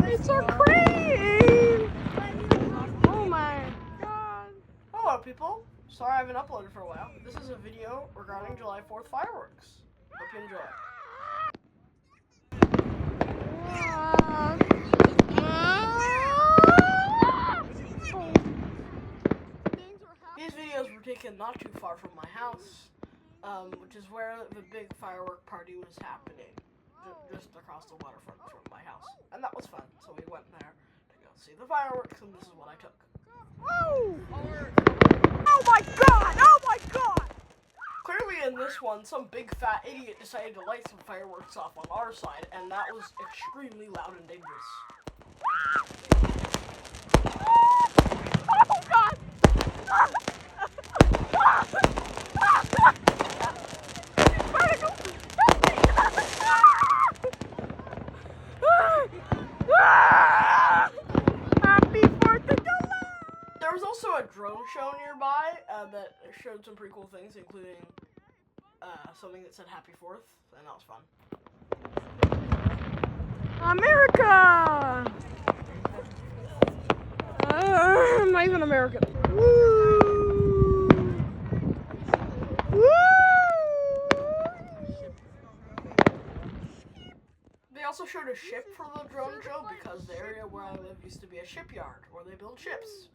It's a crane! Oh my god. Hello people. Sorry I haven't uploaded for a while. This is a video regarding July 4th fireworks. Hope you enjoy. These videos were taken not too far from my house, which is where the big firework party was happening. Just across the waterfront from my house. And that was fun, so we went there to go see the fireworks, and this is what I took. Oh! Oh my god! Oh my god! Clearly in this one, some big fat idiot decided to light some fireworks off on our side, and that was extremely loud and dangerous. Oh god! Happy 4th of July! There was also a drone show nearby that showed some pretty cool things, including something that said Happy 4th, and that was fun. America! I'm not even American. Woo! Woo! They also showed a ship for the drone show because the area where I live used to be a shipyard where they build ships.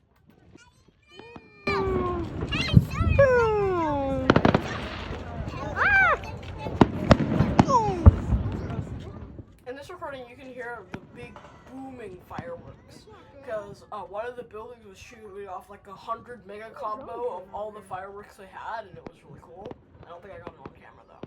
In this recording, you can hear the big booming fireworks because one of the buildings was shooting off like 100 mega combo of all the fireworks they had, and it was really cool. I don't think I got it on camera though.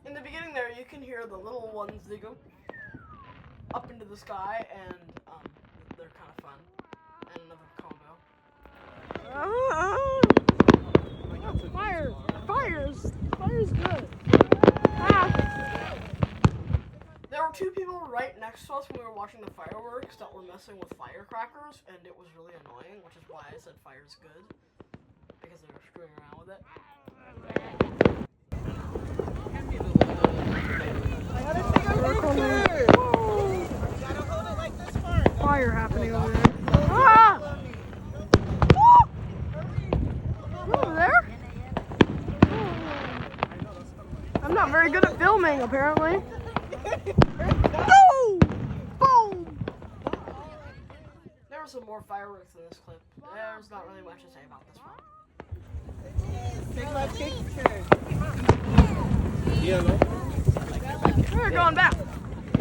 In the beginning there, you can hear the little ones, they go up into the sky, and they're kind of fun. And another combo. Fire's good. There were two people right next to us when we were watching the fireworks that were messing with firecrackers, and it was really annoying, which is why I said fire's good, because they were screwing around with it. Fire happening over there. Ah! Over there? I'm not very good at filming, apparently. Boom! Boom! There were some more fireworks in this clip. There's not really much to say about this one. We're going back.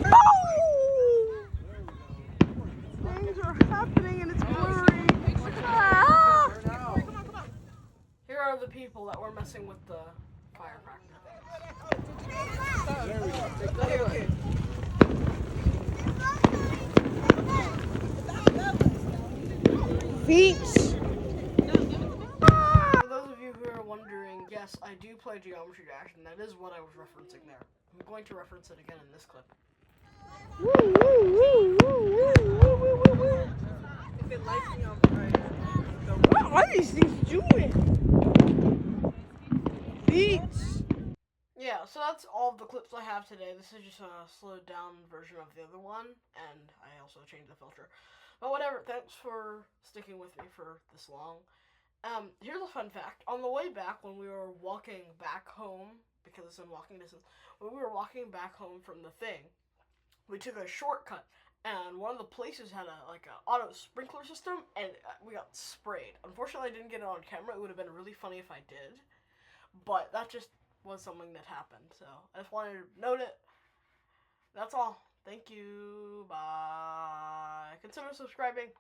Oh! Things are happening and it's blurry. Ah! Here are the people that were messing with the firecracker things. Beats. For those of you who are wondering, yes, I do play Geometry Dash, and that is what I was referencing there. I'm going to reference it again in this clip. What are these things doing? Beats. Yeah, so that's all of the clips I have today. This is just a slowed down version of the other one, and I also changed the filter. But whatever, thanks for sticking with me for this long. Here's a fun fact. On the way back, when we were walking back home, because it's in walking distance, when we were walking back home from the thing, we took a shortcut, and one of the places had a auto sprinkler system, and we got sprayed. Unfortunately, I didn't get it on camera. It would have been really funny if I did, but that just was something that happened, so I just wanted to note it. That's all. Thank you. Bye. Consider subscribing.